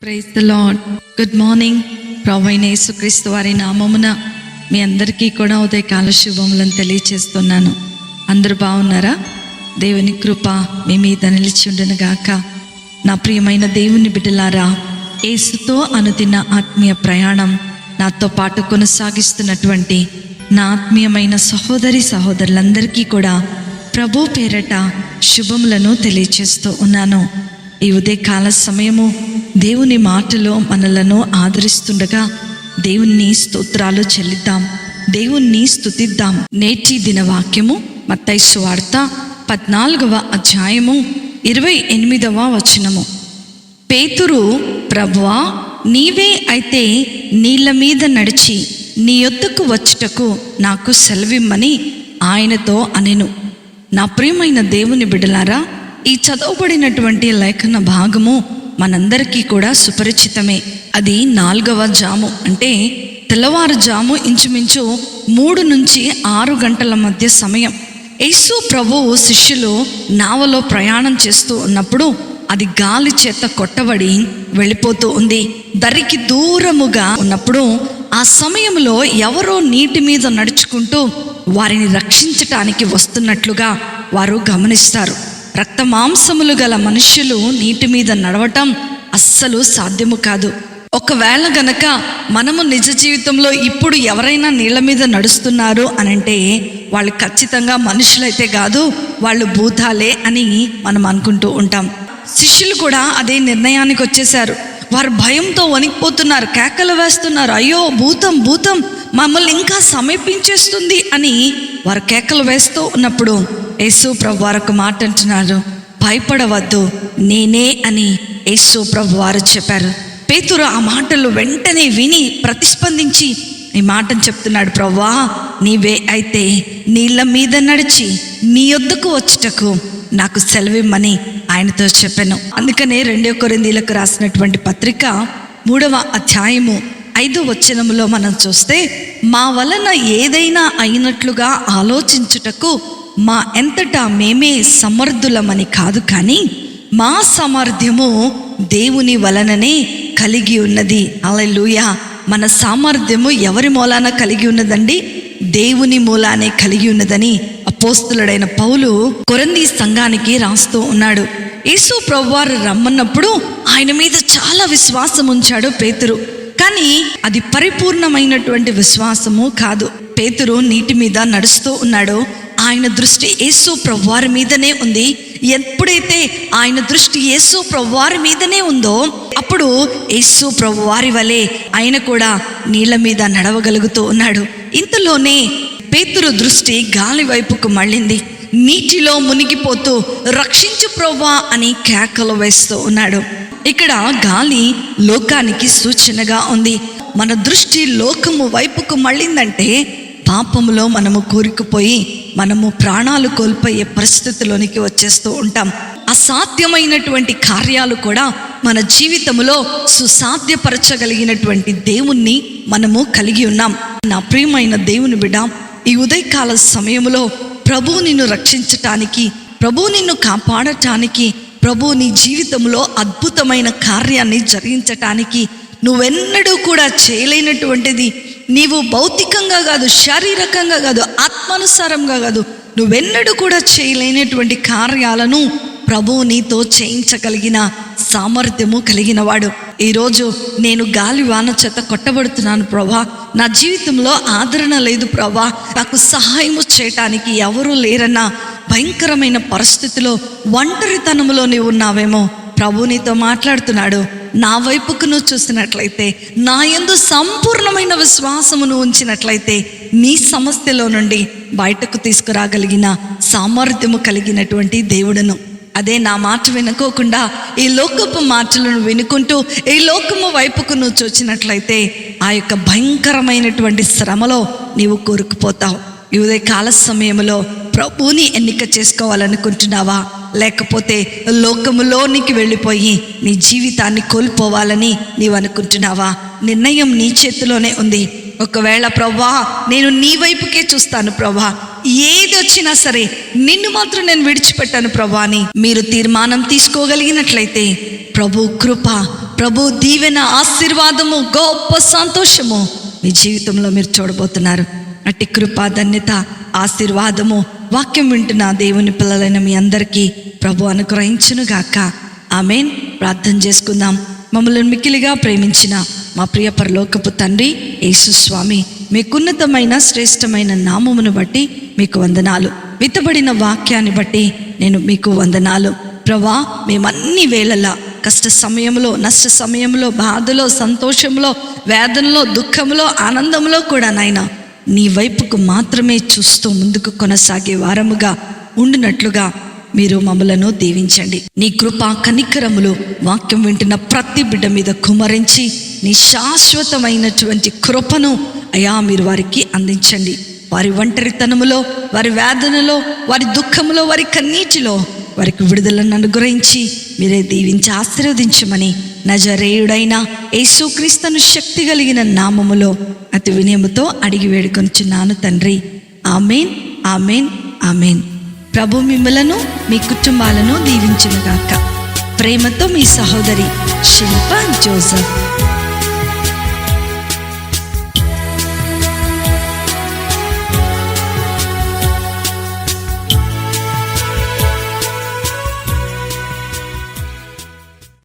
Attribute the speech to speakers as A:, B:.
A: Praise the lord. Good morning. ప్రభువైన యేసుక్రీస్తు వారి నామమున మీ అందరికీ కూడా ఉదయకాల శుభములను తెలియచేస్తున్నాను. అందరూ బాగున్నారా? దేవుని కృప మీ మీద నిలిచి ఉండును గాక. నా ప్రియమైన దేవుని బిడ్డలారా, యేసుతో అనుదిన ఆత్మీయ ప్రయాణం నాతో పాటు కొనసాగిస్తున్నటువంటి నా ఆత్మీయమైన సహోదరి సహోదరులందరికీ కూడా ప్రభు పేరట శుభములను తెలియచేస్తూ ఉన్నాను. ఈ ఉదయకాల సమయము దేవుని మాటలో మనలను ఆదరిస్తుండగా దేవుని స్తోత్రాలు చెల్లిద్దాం, దేవుణ్ణి స్తుతిద్దాం. నేటి దిన వాక్యము మత్తయి సువార్త 14వ అధ్యాయము 28వ వచనము. పేతురు, ప్రభువా, నీవే అయితే నీళ్ళ మీద నడిచి నీ యొద్దకు వచ్చుటకు నాకు సెలవిమ్మని ఆయనతో అనెను. నా ప్రియమైన దేవుని బిడ్డలారా, ఈ చదవబడినటువంటి లేఖన భాగము మనందరికీ కూడా సుపరిచితమే. అది 4వ జాము, అంటే తెల్లవారుజాము, ఇంచుమించు 3 నుంచి 6 గంటల మధ్య సమయం. యేసు ప్రభువు శిష్యులు నావలో ప్రయాణం చేస్తూ ఉన్నప్పుడు అది గాలి చేత కొట్టబడి వెళ్ళిపోతూ ఉంది. దరికి దూరముగా ఉన్నప్పుడు ఆ సమయంలో ఎవరో నీటి మీద నడుచుకుంటూ వారిని రక్షించటానికి వస్తున్నట్లుగా వారు గమనిస్తారు. రక్త మాంసములు గల మనుష్యులు నీటి మీద నడవటం అస్సలు సాధ్యము కాదు. ఒకవేళ గనక మనము నిజ జీవితంలో ఇప్పుడు ఎవరైనా నీళ్ళ మీద నడుస్తున్నారు అనంటే వాళ్ళు ఖచ్చితంగా మనుషులైతే కాదు, వాళ్ళు భూతాలే అని మనం అనుకుంటూ ఉంటాం. శిష్యులు కూడా అదే నిర్ణయానికి వచ్చేశారు. వారు భయంతో వణికిపోతున్నారు, కేకలు వేస్తున్నారు. అయ్యో, భూతం భూతం మమ్మల్ని ఇంకా సమీపించేస్తుంది అని వారు కేకలు వేస్తూ ఉన్నప్పుడు యేసు ప్రభు వారు ఒక మాట అంటున్నారు, భయపడవద్దు, నేనే అని యేసు ప్రభు వారు చెప్పారు. పేతురు ఆ మాటలు వెంటనే విని ప్రతిస్పందించి ఈ మాటను చెప్తున్నాడు, ప్రభువా, నీవే అయితే నీళ్ళ మీద నడిచి నీ యొద్దకు వచ్చుటకు నాకు సెలవిమ్మని ఆయనతో చెప్పాను. అందుకనే 2 కొరింథీయులకు రాసినటువంటి పత్రిక 3వ అధ్యాయము 5వ వచనములో మనం చూస్తే, మా వలన ఏదైనా అయినట్లుగా ఆలోచించుటకు మా ఎంతటా మేమే సమర్థులమని కాదు, కానీ మా సామర్థ్యము దేవుని వలననే కలిగి ఉన్నది. హల్లెలూయా. మన సామర్థ్యము ఎవరి మూలాన కలిగి ఉన్నదండి? దేవుని మూలానే కలిగి ఉన్నదని అపోస్తలుడైన పౌలు కొరింథీ సంఘానికి రాస్తూ ఉన్నాడు. యేసు ప్రభువారు రమ్మన్నప్పుడు ఆయన మీద చాలా విశ్వాసం ఉంచాడు పేతురు. కానీ అది పరిపూర్ణమైనటువంటి విశ్వాసము కాదు. పేతురు నీటి మీద నడుస్తూ ఉన్నాడు. ఆయన దృష్టి యేసు ప్రభువారి మీదనే ఉంది. ఎప్పుడైతే ఆయన దృష్టి యేసు ప్రభువారి మీదనే ఉందో అప్పుడు యేసు ప్రభువారి వలె ఆయన కూడా నీళ్ళ మీద నడవగలుగుతూ ఉన్నాడు. ఇంతలోనే పేతురు దృష్టి గాలి వైపుకు మళ్ళింది. నీటిలో మునిగిపోతూ రక్షించు ప్రభువా అని కేకలు వేస్తూ ఉన్నాడు. ఇక్కడ గాలి లోకానికి సూచనగా ఉంది. మన దృష్టి లోకము వైపుకు మళ్ళిందంటే పాపములో మనము కూరుకుపోయి మనము ప్రాణాలు కోల్పోయే పరిస్థితిలోనికి వచ్చేస్తూ ఉంటాం. అసాధ్యమైనటువంటి కార్యాలు కూడా మన జీవితంలో సుసాధ్యపరచగలిగినటువంటి దేవుణ్ణి మనము కలిగి ఉన్నాం. నా ప్రియమైన దేవుని బిడ్డ, ఈ ఉదయకాల సమయంలో ప్రభువు నిన్ను రక్షించటానికి, ప్రభువు నిన్ను కాపాడటానికి, ప్రభువు నీ జీవితంలో అద్భుతమైన కార్యాన్ని జరిగించటానికి, నువ్వెన్నడూ కూడా చేయలేనటువంటిది, నీవు భౌతికంగా కాదు, శారీరకంగా కాదు, ఆత్మానుసారంగా కాదు, నువ్వెన్నడూ కూడా చేయలేనటువంటి కార్యాలను ప్రభువు నీతో చేయించగలిగిన సామర్థ్యము కలిగిన వాడు. ఈరోజు నేను గాలి వాన చేత కొట్టబడుతున్నాను ప్రభా, నా జీవితంలో ఆదరణ లేదు ప్రభా, నాకు సహాయము చేయటానికి ఎవరూ లేరన్న భయంకరమైన పరిస్థితిలో ఒంటరితనంలో నీవు ఉన్నావేమో. ప్రభు నీతో మాట్లాడుతున్నాడు. నా వైపుకు నువ్వు చూసినట్లయితే, నా యందు సంపూర్ణమైన విశ్వాసమును ఉంచినట్లయితే నీ సమస్యలో నుండి బయటకు తీసుకురాగలిగిన సామర్థ్యము కలిగినటువంటి దేవుడును. అదే నా మాట వినుకోకుండా ఈ లోకపు మాటలను వినుకుంటూ ఈ లోకము వైపుకు నువ్వు చూచినట్లయితే ఆ యొక్క భయంకరమైనటువంటి శ్రమలో నీవు కూరుకుపోతావు. ఈ ఉదయ కాల సమయంలో ప్రభువుని ఎన్నిక చేసుకోవాలనుకుంటున్నావా? లేకపోతే లోకములోనికి వెళ్ళిపోయి నీ జీవితాన్ని కోల్పోవాలని నీవు అనుకుంటున్నావా? నిర్ణయం నీ చేతిలోనే ఉంది. ఒకవేళ ప్రభువా, నేను నీ వైపుకే చూస్తాను ప్రభువా, ఏది వచ్చినా సరే నిన్ను మాత్రం నేను విడిచిపెట్టాను ప్రభువా అని మీరు తీర్మానం తీసుకోగలిగినట్లయితే ప్రభు కృప ప్రభు దీవెన, ఆశీర్వాదము, గొప్ప సంతోషము మీ జీవితంలో మీరు చూడబోతున్నారు. అట్టి కృపా, ధన్యత, ఆశీర్వాదము వాక్యం వింటున్న దేవుని పిల్లలైన మీ అందరికీ ప్రభు అనుగ్రహించును గాక. ఆమేన్. ప్రార్థన చేసుకుందాం. మమ్మల్ని మిక్కిలిగా ప్రేమించిన మా ప్రియ పరలోకపు తండ్రి యేసు స్వామి, మీకున్నతమైన శ్రేష్టమైన నామమును బట్టి మీకు వందనాలు. విత్తబడిన వాక్యాన్ని బట్టి నేను మీకు వందనాలు. ప్రభా, మేమన్ని వేళలా కష్ట సమయంలో, నష్ట సమయంలో, బాధలో, సంతోషంలో, వేదనలో, దుఃఖంలో, ఆనందంలో కూడా నాయనా నీ వైపుకు మాత్రమే చూస్తూ ముందుకు కొనసాగే వారముగా ఉండినట్లుగా మీరు మమ్మలను దీవించండి. నీ కృపా కనికరములు వాక్యం వింటున్న ప్రతి బిడ్డ మీద కుమ్మరించి నీ శాశ్వతమైనటువంటి కృపను అయా మీరు వారికి అందించండి. వారి ఒంటరితనములో, వారి వేదనలో, వారి దుఃఖములో, వారి కన్నీటిలో వారికి విడుదలను అనుగ్రహించి మీరే దీవించి ఆశీర్వదించమని నజరేయుడైన యేసుక్రీస్తును శక్తి కలిగిన నామములో అతి వినయముతో అడిగి వేడుకొనుచున్నాను తండ్రి. ఆమేన్, ఆమేన్, ఆమేన్. ప్రభు మిమ్మలను, మీ కుటుంబాలను దీవించునుగాక. ప్రేమతో మీ సహోదరి శిల్ప జోసెఫ్.